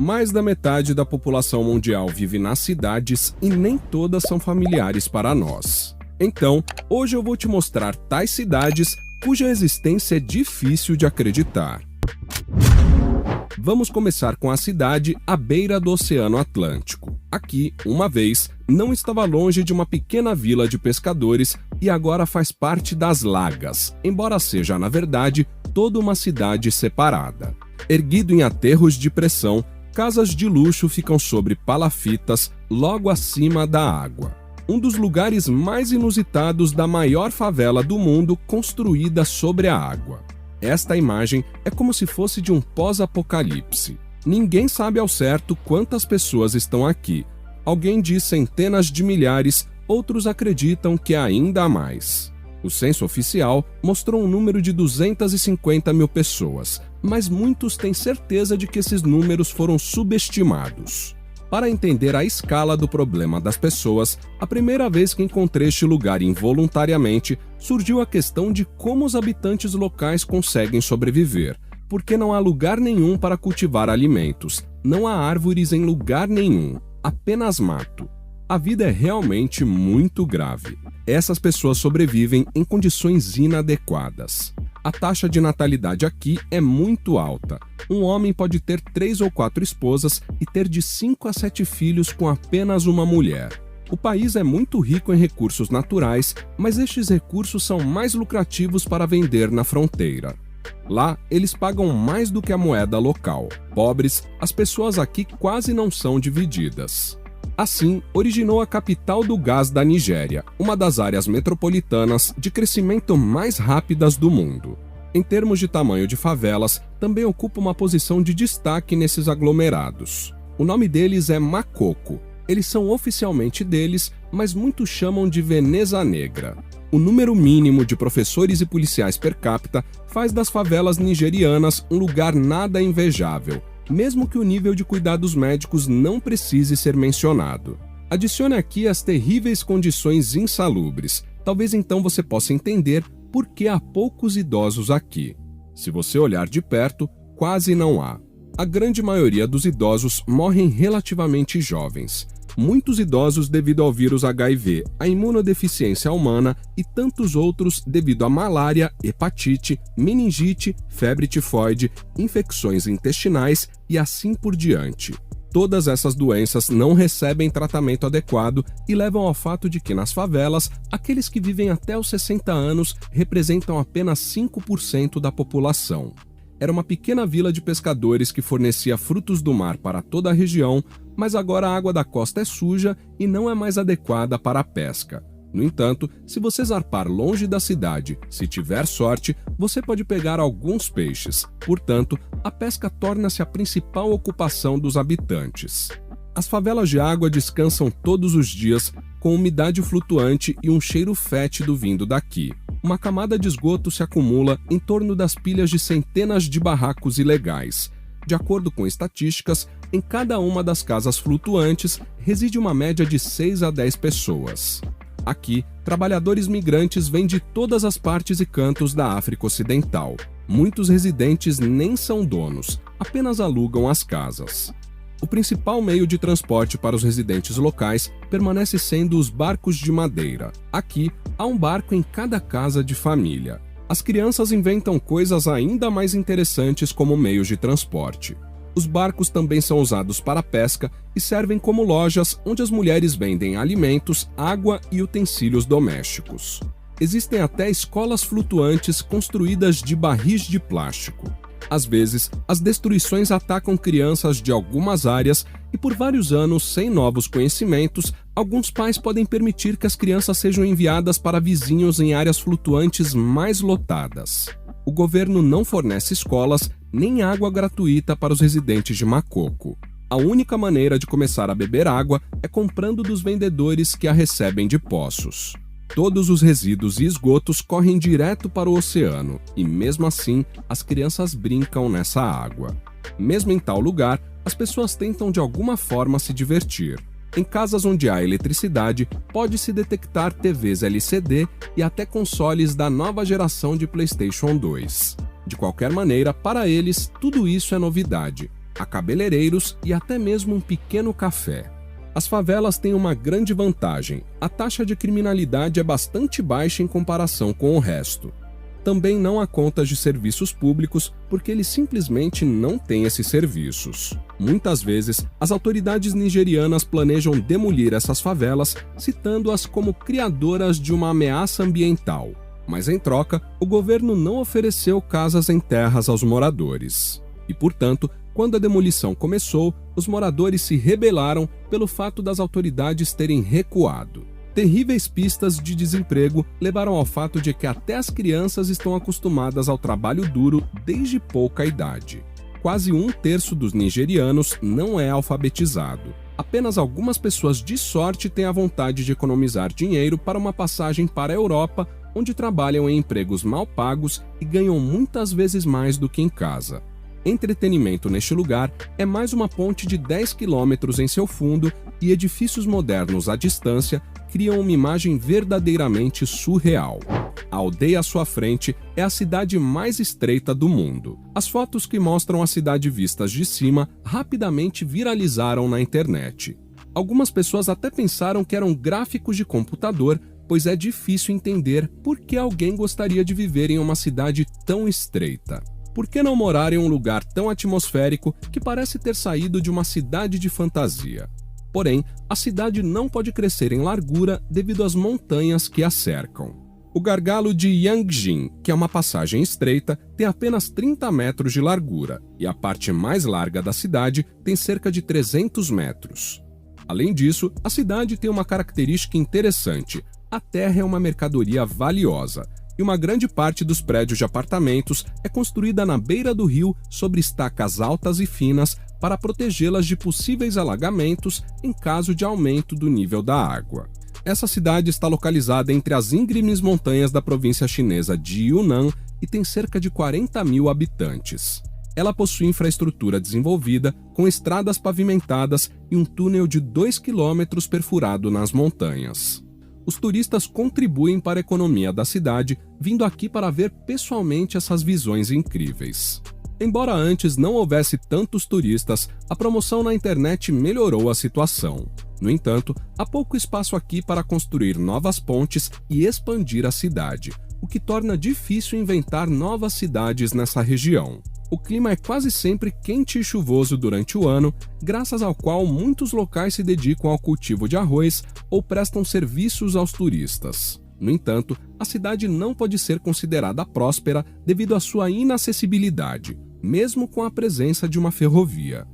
Mais da metade da população mundial vive nas cidades e nem todas são familiares para nós. Então, hoje eu vou te mostrar tais cidades cuja existência é difícil de acreditar. Vamos começar com a cidade à beira do Oceano Atlântico. Aqui, uma vez, não estava longe de uma pequena vila de pescadores e agora faz parte das Lagas, embora seja, na verdade, toda uma cidade separada. Erguido em aterros de pressão, casas de luxo ficam sobre palafitas logo acima da água. Um dos lugares mais inusitados da maior favela do mundo construída sobre a água. Esta imagem é como se fosse de um pós-apocalipse. Ninguém sabe ao certo quantas pessoas estão aqui. Alguém diz centenas de milhares, outros acreditam que ainda há mais. O censo oficial mostrou um número de 250 mil pessoas, mas muitos têm certeza de que esses números foram subestimados. Para entender a escala do problema das pessoas, a primeira vez que encontrei este lugar involuntariamente, surgiu a questão de como os habitantes locais conseguem sobreviver, porque não há lugar nenhum para cultivar alimentos, não há árvores em lugar nenhum, apenas mato. A vida é realmente muito grave. Essas pessoas sobrevivem em condições inadequadas. A taxa de natalidade aqui é muito alta. Um homem pode ter 3 ou 4 esposas e ter de 5 a 7 filhos com apenas uma mulher. O país é muito rico em recursos naturais, mas estes recursos são mais lucrativos para vender na fronteira. Lá, eles pagam mais do que a moeda local. Pobres, as pessoas aqui quase não são divididas. Assim, originou a capital do gás da Nigéria, uma das áreas metropolitanas de crescimento mais rápidas do mundo. Em termos de tamanho de favelas, também ocupa uma posição de destaque nesses aglomerados. O nome deles é Makoko. Eles são oficialmente deles, mas muitos chamam de Veneza Negra. O número mínimo de professores e policiais per capita faz das favelas nigerianas um lugar nada invejável, mesmo que o nível de cuidados médicos não precise ser mencionado. Adicione aqui as terríveis condições insalubres. Talvez então você possa entender por que há poucos idosos aqui. Se você olhar de perto, quase não há. A grande maioria dos idosos morrem relativamente jovens. Muitos idosos devido ao vírus HIV, a imunodeficiência humana e tantos outros devido à malária, hepatite, meningite, febre tifoide, infecções intestinais e assim por diante. Todas essas doenças não recebem tratamento adequado e levam ao fato de que nas favelas, aqueles que vivem até os 60 anos representam apenas 5% da população. Era uma pequena vila de pescadores que fornecia frutos do mar para toda a região, mas agora a água da costa é suja e não é mais adequada para a pesca. No entanto, se você zarpar longe da cidade, se tiver sorte, você pode pegar alguns peixes. Portanto, a pesca torna-se a principal ocupação dos habitantes. As favelas de água descansam todos os dias, com umidade flutuante e um cheiro fétido vindo daqui. Uma camada de esgoto se acumula em torno das pilhas de centenas de barracos ilegais. De acordo com estatísticas, em cada uma das casas flutuantes reside uma média de 6 a 10 pessoas. Aqui, trabalhadores migrantes vêm de todas as partes e cantos da África Ocidental. Muitos residentes nem são donos, apenas alugam as casas. O principal meio de transporte para os residentes locais permanece sendo os barcos de madeira. Aqui, há um barco em cada casa de família. As crianças inventam coisas ainda mais interessantes como meios de transporte. Os barcos também são usados para pesca e servem como lojas onde as mulheres vendem alimentos, água e utensílios domésticos. Existem até escolas flutuantes construídas de barris de plástico. Às vezes, as destruições atacam crianças de algumas áreas e por vários anos, sem novos conhecimentos, alguns pais podem permitir que as crianças sejam enviadas para vizinhos em áreas flutuantes mais lotadas. O governo não fornece escolas nem água gratuita para os residentes de Makoko. A única maneira de começar a beber água é comprando dos vendedores que a recebem de poços. Todos os resíduos e esgotos correm direto para o oceano e, mesmo assim, as crianças brincam nessa água. Mesmo em tal lugar, as pessoas tentam de alguma forma se divertir. Em casas onde há eletricidade, pode-se detectar TVs LCD e até consoles da nova geração de PlayStation 2. De qualquer maneira, para eles, tudo isso é novidade. a cabeleireiros e até mesmo um pequeno café. As favelas têm uma grande vantagem: a taxa de criminalidade é bastante baixa em comparação com o resto. Também não há contas de serviços públicos porque eles simplesmente não têm esses serviços. Muitas vezes, as autoridades nigerianas planejam demolir essas favelas, citando-as como criadoras de uma ameaça ambiental. Mas em troca, o governo não ofereceu casas em terras aos moradores. E, portanto, quando a demolição começou, os moradores se rebelaram pelo fato das autoridades terem recuado. Terríveis pistas de desemprego levaram ao fato de que até as crianças estão acostumadas ao trabalho duro desde pouca idade. Quase 1/3 dos nigerianos não é alfabetizado. Apenas algumas pessoas de sorte têm a vontade de economizar dinheiro para uma passagem para a Europa, onde trabalham em empregos mal pagos e ganham muitas vezes mais do que em casa. Entretenimento neste lugar é mais uma ponte de 10 quilômetros em seu fundo e edifícios modernos à distância criam uma imagem verdadeiramente surreal. A aldeia à sua frente é a cidade mais estreita do mundo. As fotos que mostram a cidade vistas de cima rapidamente viralizaram na internet. Algumas pessoas até pensaram que eram gráficos de computador, pois é difícil entender por que alguém gostaria de viver em uma cidade tão estreita. Por que não morar em um lugar tão atmosférico que parece ter saído de uma cidade de fantasia? Porém, a cidade não pode crescer em largura devido às montanhas que a cercam. O gargalo de Yangjin, que é uma passagem estreita, tem apenas 30 metros de largura e a parte mais larga da cidade tem cerca de 300 metros. Além disso, a cidade tem uma característica interessante: a terra é uma mercadoria valiosa e uma grande parte dos prédios de apartamentos é construída na beira do rio sobre estacas altas e finas para protegê-las de possíveis alagamentos em caso de aumento do nível da água. Essa cidade está localizada entre as íngremes montanhas da província chinesa de Yunnan e tem cerca de 40 mil habitantes. Ela possui infraestrutura desenvolvida, com estradas pavimentadas e um túnel de 2 quilômetros perfurado nas montanhas. Os turistas contribuem para a economia da cidade, vindo aqui para ver pessoalmente essas visões incríveis. Embora antes não houvesse tantos turistas, a promoção na internet melhorou a situação. No entanto, há pouco espaço aqui para construir novas pontes e expandir a cidade, o que torna difícil inventar novas cidades nessa região. O clima é quase sempre quente e chuvoso durante o ano, graças ao qual muitos locais se dedicam ao cultivo de arroz ou prestam serviços aos turistas. No entanto, a cidade não pode ser considerada próspera devido à sua inacessibilidade, mesmo com a presença de uma ferrovia.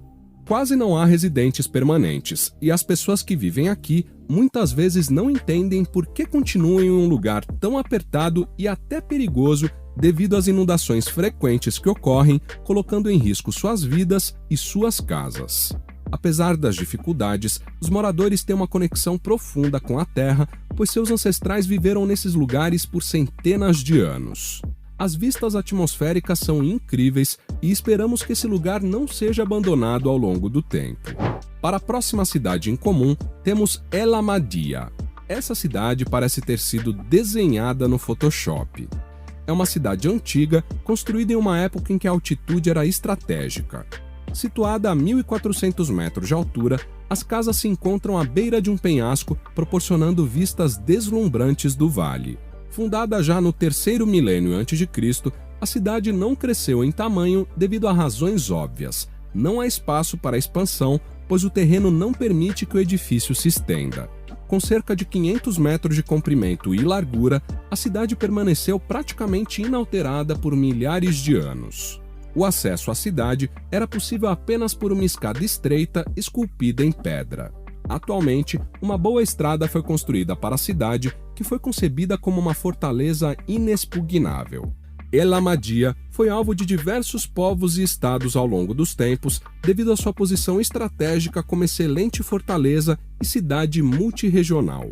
Quase não há residentes permanentes, e as pessoas que vivem aqui muitas vezes não entendem por que continuam em um lugar tão apertado e até perigoso devido às inundações frequentes que ocorrem, colocando em risco suas vidas e suas casas. Apesar das dificuldades, os moradores têm uma conexão profunda com a terra, pois seus ancestrais viveram nesses lugares por centenas de anos. As vistas atmosféricas são incríveis e esperamos que esse lugar não seja abandonado ao longo do tempo. Para a próxima cidade em comum, temos El Ahmadiyya. Essa cidade parece ter sido desenhada no Photoshop. É uma cidade antiga, construída em uma época em que a altitude era estratégica. Situada a 1.400 metros de altura, as casas se encontram à beira de um penhasco, proporcionando vistas deslumbrantes do vale. Fundada já no 3º milênio a.C., a cidade não cresceu em tamanho devido a razões óbvias. Não há espaço para expansão, pois o terreno não permite que o edifício se estenda. Com cerca de 500 metros de comprimento e largura, a cidade permaneceu praticamente inalterada por milhares de anos. O acesso à cidade era possível apenas por uma escada estreita esculpida em pedra. Atualmente, uma boa estrada foi construída para a cidade, que foi concebida como uma fortaleza inexpugnável. El Ahmadiyya foi alvo de diversos povos e estados ao longo dos tempos, devido à sua posição estratégica como excelente fortaleza e cidade multirregional.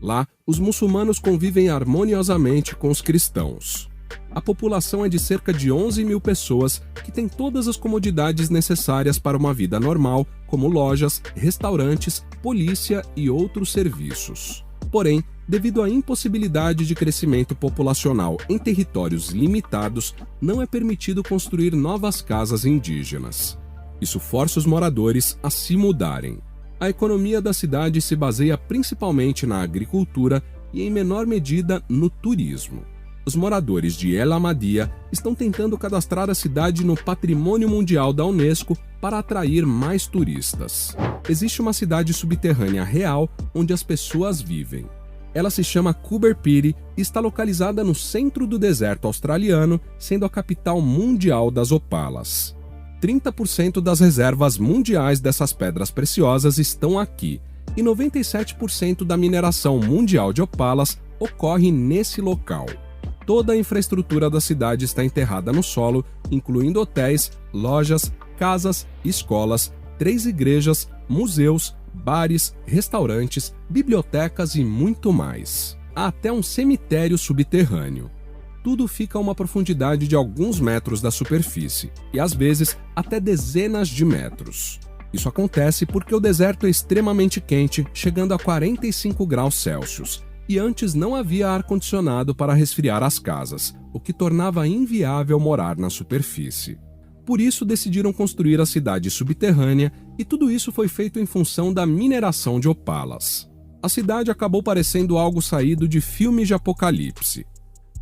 Lá, os muçulmanos convivem harmoniosamente com os cristãos. A população é de cerca de 11 mil pessoas, que têm todas as comodidades necessárias para uma vida normal, como lojas, restaurantes, polícia e outros serviços. Porém, devido à impossibilidade de crescimento populacional em territórios limitados, não é permitido construir novas casas indígenas. Isso força os moradores a se mudarem. A economia da cidade se baseia principalmente na agricultura e, em menor medida, no turismo. Os moradores de El Ahmadiyya estão tentando cadastrar a cidade no Patrimônio Mundial da Unesco para atrair mais turistas. Existe uma cidade subterrânea real onde as pessoas vivem. Ela se chama Coober Pedy e está localizada no centro do deserto australiano, sendo a capital mundial das opalas. 30% das reservas mundiais dessas pedras preciosas estão aqui, e 97% da mineração mundial de opalas ocorre nesse local. Toda a infraestrutura da cidade está enterrada no solo, incluindo hotéis, lojas, casas, escolas, 3 igrejas, museus, bares, restaurantes, bibliotecas e muito mais. Há até um cemitério subterrâneo. Tudo fica a uma profundidade de alguns metros da superfície, e às vezes até dezenas de metros. Isso acontece porque o deserto é extremamente quente, chegando a 45 graus Celsius, e antes não havia ar-condicionado para resfriar as casas, o que tornava inviável morar na superfície. Por isso decidiram construir a cidade subterrânea, e tudo isso foi feito em função da mineração de opalas. A cidade acabou parecendo algo saído de filme de apocalipse.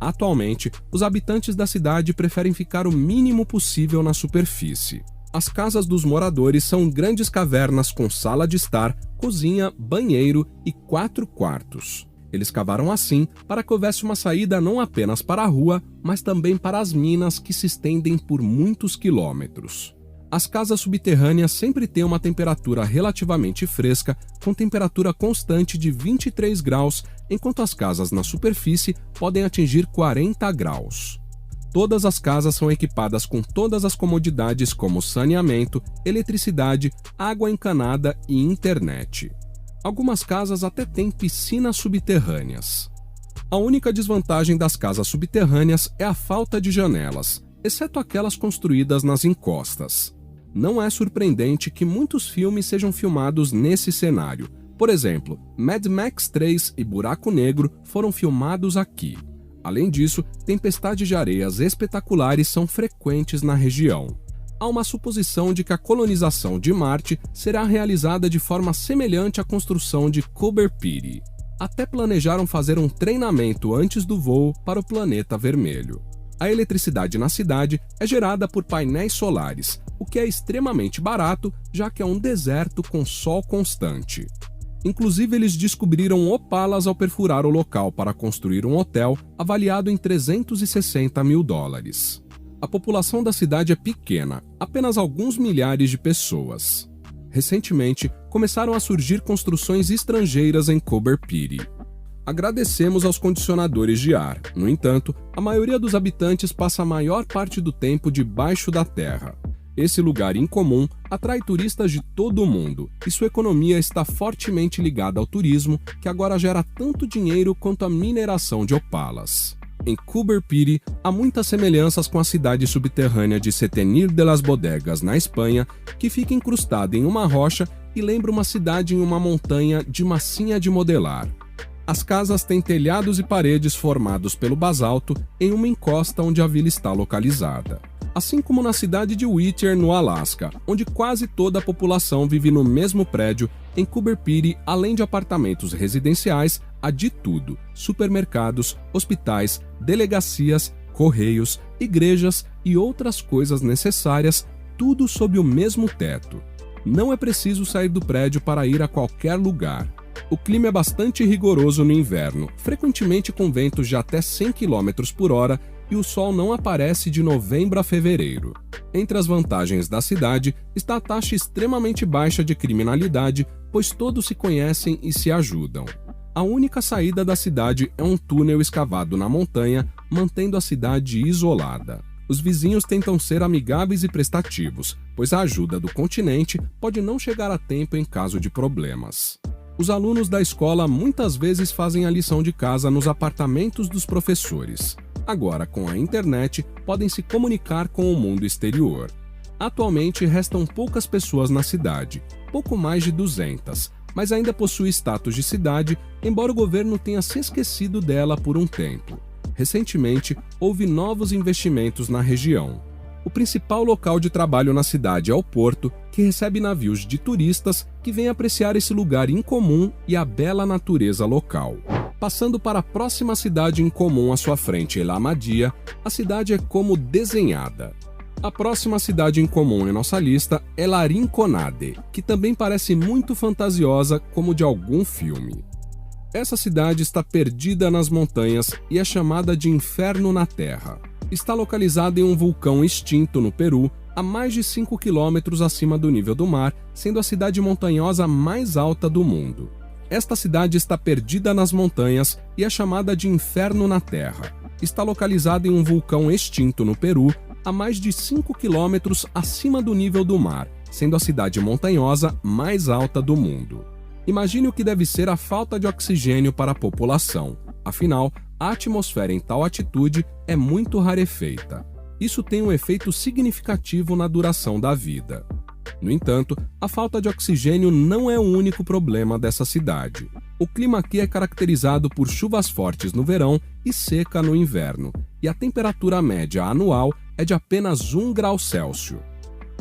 Atualmente, os habitantes da cidade preferem ficar o mínimo possível na superfície. As casas dos moradores são grandes cavernas com sala de estar, cozinha, banheiro e 4 quartos. Eles cavaram assim para que houvesse uma saída não apenas para a rua, mas também para as minas que se estendem por muitos quilômetros. As casas subterrâneas sempre têm uma temperatura relativamente fresca, com temperatura constante de 23 graus, enquanto as casas na superfície podem atingir 40 graus. Todas as casas são equipadas com todas as comodidades como saneamento, eletricidade, água encanada e internet. Algumas casas até têm piscinas subterrâneas. A única desvantagem das casas subterrâneas é a falta de janelas, exceto aquelas construídas nas encostas. Não é surpreendente que muitos filmes sejam filmados nesse cenário. Por exemplo, Mad Max 3 e Buraco Negro foram filmados aqui. Além disso, tempestades de areias espetaculares são frequentes na região. Há uma suposição de que a colonização de Marte será realizada de forma semelhante à construção de Coober Pedy. Até planejaram fazer um treinamento antes do voo para o planeta vermelho. A eletricidade na cidade é gerada por painéis solares, o que é extremamente barato, já que é um deserto com sol constante. Inclusive, eles descobriram opalas ao perfurar o local para construir um hotel avaliado em $360 mil. A população da cidade é pequena, apenas alguns milhares de pessoas. Recentemente, começaram a surgir construções estrangeiras em Coober Pedy. Agradecemos aos condicionadores de ar. No entanto, a maioria dos habitantes passa a maior parte do tempo debaixo da terra. Esse lugar incomum atrai turistas de todo o mundo, e sua economia está fortemente ligada ao turismo, que agora gera tanto dinheiro quanto a mineração de opalas. Em Coober Pedy, há muitas semelhanças com a cidade subterrânea de Setenir de las Bodegas, na Espanha, que fica incrustada em uma rocha e lembra uma cidade em uma montanha de massinha de modelar. As casas têm telhados e paredes formados pelo basalto em uma encosta onde a vila está localizada. Assim como na cidade de Whittier, no Alasca, onde quase toda a população vive no mesmo prédio, em Coober Pedy, além de apartamentos residenciais, há de tudo: supermercados, hospitais, delegacias, correios, igrejas e outras coisas necessárias, tudo sob o mesmo teto. Não é preciso sair do prédio para ir a qualquer lugar. O clima é bastante rigoroso no inverno, frequentemente com ventos de até 100 km por hora, e o sol não aparece de novembro a fevereiro. Entre as vantagens da cidade está a taxa extremamente baixa de criminalidade, pois todos se conhecem e se ajudam. A única saída da cidade é um túnel escavado na montanha, mantendo a cidade isolada. Os vizinhos tentam ser amigáveis e prestativos, pois a ajuda do continente pode não chegar a tempo em caso de problemas. Os alunos da escola muitas vezes fazem a lição de casa nos apartamentos dos professores. Agora, com a internet, podem se comunicar com o mundo exterior. Atualmente, restam poucas pessoas na cidade, pouco mais de 200, mas ainda possui status de cidade, embora o governo tenha se esquecido dela por um tempo. Recentemente, houve novos investimentos na região. O principal local de trabalho na cidade é o porto, que recebe navios de turistas que vêm apreciar esse lugar incomum e a bela natureza local. Passando para a próxima cidade incomum à sua frente, El Ahmadiyya, a cidade é como desenhada. A próxima cidade incomum em nossa lista é La Rinconade, que também parece muito fantasiosa como de algum filme. Essa cidade está perdida nas montanhas e é chamada de Inferno na Terra. Está localizada em um vulcão extinto no Peru, a mais de 5 quilômetros acima do nível do mar, sendo a cidade montanhosa mais alta do mundo. Esta cidade está perdida nas montanhas e é chamada de Inferno na Terra. Está localizada em um vulcão extinto no Peru, a mais de 5 quilômetros acima do nível do mar, sendo a cidade montanhosa mais alta do mundo. Imagine o que deve ser a falta de oxigênio para a população. Afinal, a atmosfera em tal altitude é muito rarefeita. Isso tem um efeito significativo na duração da vida. No entanto, a falta de oxigênio não é o único problema dessa cidade. O clima aqui é caracterizado por chuvas fortes no verão e seca no inverno, e a temperatura média anual é de apenas 1 grau Celsius.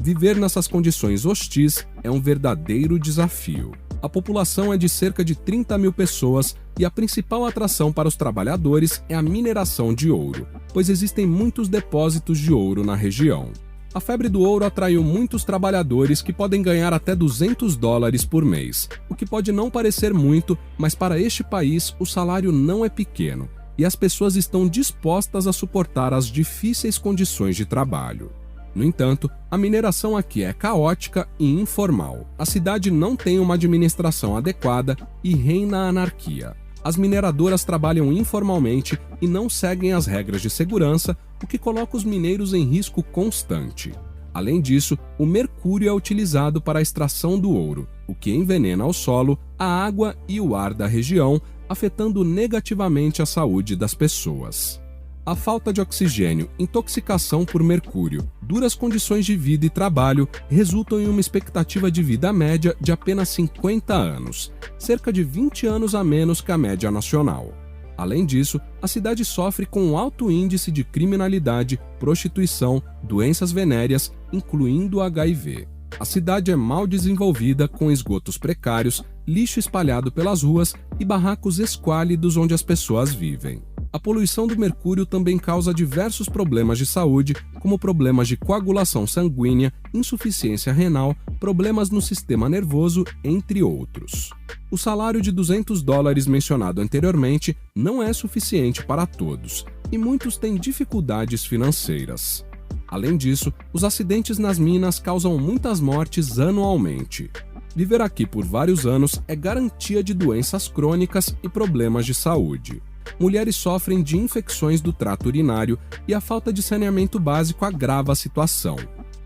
Viver nessas condições hostis é um verdadeiro desafio. A população é de cerca de 30 mil pessoas e a principal atração para os trabalhadores é a mineração de ouro, pois existem muitos depósitos de ouro na região. A febre do ouro atraiu muitos trabalhadores que podem ganhar até $200 por mês, o que pode não parecer muito, mas para este país o salário não é pequeno e as pessoas estão dispostas a suportar as difíceis condições de trabalho. No entanto, a mineração aqui é caótica e informal. A cidade não tem uma administração adequada e reina a anarquia. As mineradoras trabalham informalmente e não seguem as regras de segurança, o que coloca os mineiros em risco constante. Além disso, o mercúrio é utilizado para a extração do ouro, o que envenena o solo, a água e o ar da região, afetando negativamente a saúde das pessoas. A falta de oxigênio, intoxicação por mercúrio, duras condições de vida e trabalho resultam em uma expectativa de vida média de apenas 50 anos, cerca de 20 anos a menos que a média nacional. Além disso, a cidade sofre com um alto índice de criminalidade, prostituição, doenças venéreas, incluindo o HIV. A cidade é mal desenvolvida, com esgotos precários, lixo espalhado pelas ruas e barracos esquálidos onde as pessoas vivem. A poluição do mercúrio também causa diversos problemas de saúde, como problemas de coagulação sanguínea, insuficiência renal, problemas no sistema nervoso, entre outros. O salário de $200 mencionado anteriormente não é suficiente para todos, e muitos têm dificuldades financeiras. Além disso, os acidentes nas minas causam muitas mortes anualmente. Viver aqui por vários anos é garantia de doenças crônicas e problemas de saúde. Mulheres sofrem de infecções do trato urinário e a falta de saneamento básico agrava a situação.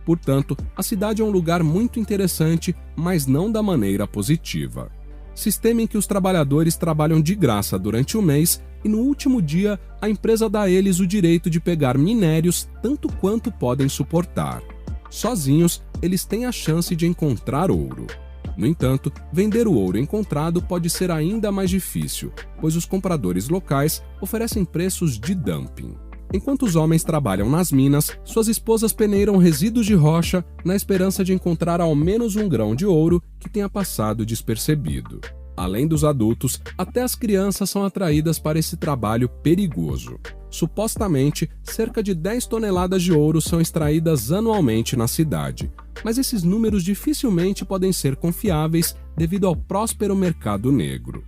Portanto, a cidade é um lugar muito interessante, mas não da maneira positiva. Sistema em que os trabalhadores trabalham de graça durante o mês e no último dia a empresa dá a eles o direito de pegar minérios tanto quanto podem suportar. Sozinhos, eles têm a chance de encontrar ouro. No entanto, vender o ouro encontrado pode ser ainda mais difícil, pois os compradores locais oferecem preços de dumping. Enquanto os homens trabalham nas minas, suas esposas peneiram resíduos de rocha na esperança de encontrar ao menos um grão de ouro que tenha passado despercebido. Além dos adultos, até as crianças são atraídas para esse trabalho perigoso. Supostamente, cerca de 10 toneladas de ouro são extraídas anualmente na cidade, mas esses números dificilmente podem ser confiáveis devido ao próspero mercado negro.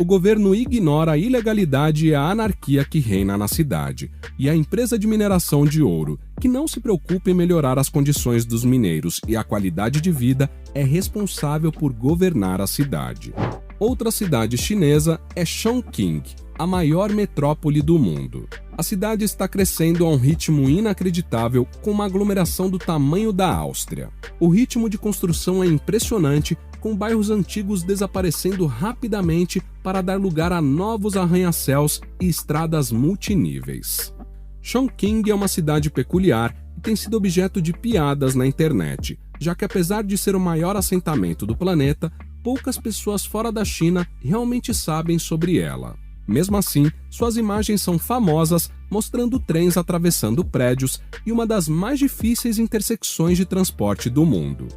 O governo ignora a ilegalidade e a anarquia que reina na cidade, e a empresa de mineração de ouro, que não se preocupa em melhorar as condições dos mineiros e a qualidade de vida, é responsável por governar a cidade. Outra cidade chinesa é Chongqing, a maior metrópole do mundo. A cidade está crescendo a um ritmo inacreditável, com uma aglomeração do tamanho da Áustria. O ritmo de construção é impressionante, com bairros antigos desaparecendo rapidamente para dar lugar a novos arranha-céus e estradas multiníveis. Chongqing é uma cidade peculiar e tem sido objeto de piadas na internet, já que apesar de ser o maior assentamento do planeta, poucas pessoas fora da China realmente sabem sobre ela. Mesmo assim, suas imagens são famosas, mostrando trens atravessando prédios e uma das mais difíceis intersecções de transporte do mundo.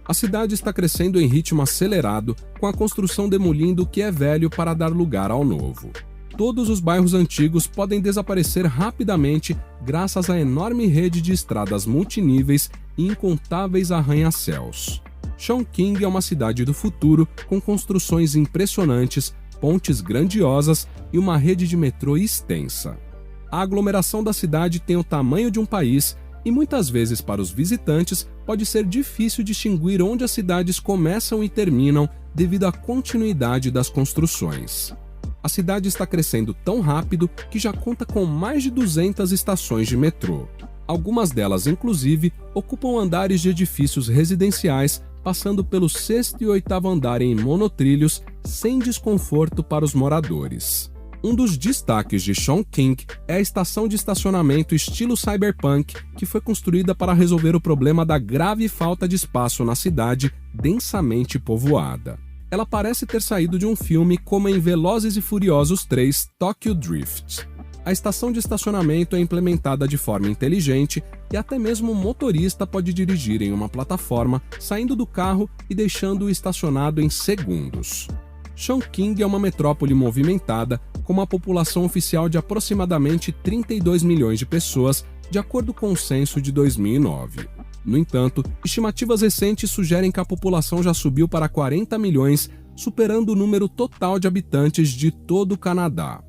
A cidade está crescendo em ritmo acelerado, com a construção demolindo o que é velho para dar lugar ao novo. Todos os bairros antigos podem desaparecer rapidamente graças à enorme rede de estradas multiníveis e incontáveis arranha-céus. Chongqing é uma cidade do futuro com construções impressionantes, pontes grandiosas e uma rede de metrô extensa. A aglomeração da cidade tem o tamanho de um país e muitas vezes para os visitantes pode ser difícil distinguir onde as cidades começam e terminam devido à continuidade das construções. A cidade está crescendo tão rápido que já conta com mais de 200 estações de metrô. Algumas delas, inclusive, ocupam andares de edifícios residenciais, passando pelo 6º e 8º andar em monotrilhos, sem desconforto para os moradores. Um dos destaques de Chongqing é a estação de estacionamento estilo cyberpunk, que foi construída para resolver o problema da grave falta de espaço na cidade densamente povoada. Ela parece ter saído de um filme como em Velozes e Furiosos 3 Tokyo Drift. A estação de estacionamento é implementada de forma inteligente e até mesmo o motorista pode dirigir em uma plataforma, saindo do carro e deixando-o estacionado em segundos. Chongqing é uma metrópole movimentada, com uma população oficial de aproximadamente 32 milhões de pessoas, de acordo com o censo de 2009. No entanto, estimativas recentes sugerem que a população já subiu para 40 milhões, superando o número total de habitantes de todo o Canadá.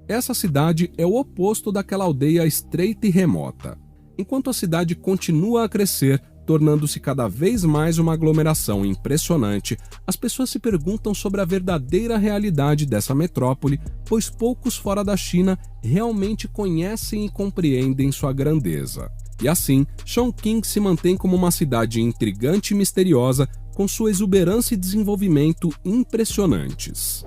Essa cidade é o oposto daquela aldeia estreita e remota. Enquanto a cidade continua a crescer, tornando-se cada vez mais uma aglomeração impressionante, as pessoas se perguntam sobre a verdadeira realidade dessa metrópole, pois poucos fora da China realmente conhecem e compreendem sua grandeza. E assim, Chongqing se mantém como uma cidade intrigante e misteriosa, com sua exuberância e desenvolvimento impressionantes.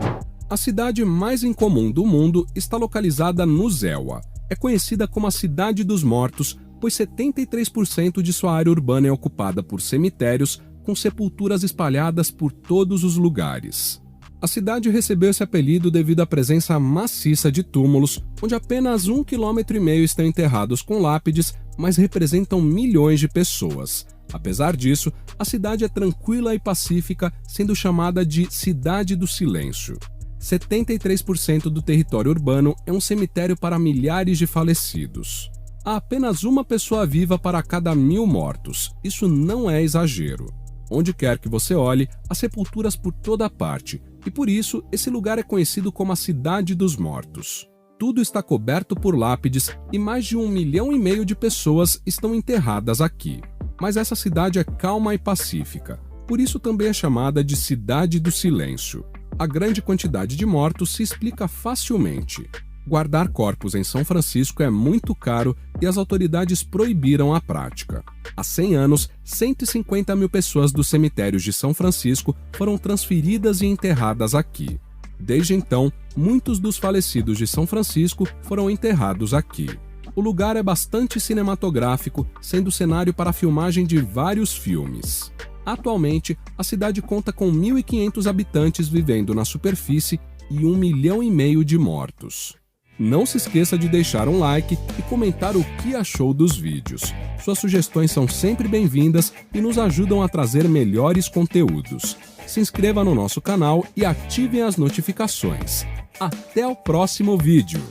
A cidade mais incomum do mundo está localizada no Zewa. É conhecida como a Cidade dos Mortos, pois 73% de sua área urbana é ocupada por cemitérios, com sepulturas espalhadas por todos os lugares. A cidade recebeu esse apelido devido à presença maciça de túmulos, onde apenas 1,5 km estão enterrados com lápides, mas representam milhões de pessoas. Apesar disso, a cidade é tranquila e pacífica, sendo chamada de Cidade do Silêncio. 73% do território urbano é um cemitério para milhares de falecidos. Há apenas uma pessoa viva para cada 1.000 mortos. Isso não é exagero. Onde quer que você olhe, há sepulturas por toda parte, e por isso esse lugar é conhecido como a Cidade dos Mortos. Tudo está coberto por lápides e mais de 1,5 milhão de pessoas estão enterradas aqui. Mas essa cidade é calma e pacífica, por isso também é chamada de Cidade do Silêncio. A grande quantidade de mortos se explica facilmente. Guardar corpos em São Francisco é muito caro e as autoridades proibiram a prática. Há 100 anos, 150 mil pessoas dos cemitérios de São Francisco foram transferidas e enterradas aqui. Desde então, muitos dos falecidos de São Francisco foram enterrados aqui. O lugar é bastante cinematográfico, sendo cenário para a filmagem de vários filmes. Atualmente, a cidade conta com 1.500 habitantes vivendo na superfície e 1,5 milhão de mortos. Não se esqueça de deixar um like e comentar o que achou dos vídeos. Suas sugestões são sempre bem-vindas e nos ajudam a trazer melhores conteúdos. Se inscreva no nosso canal e ative as notificações. Até o próximo vídeo!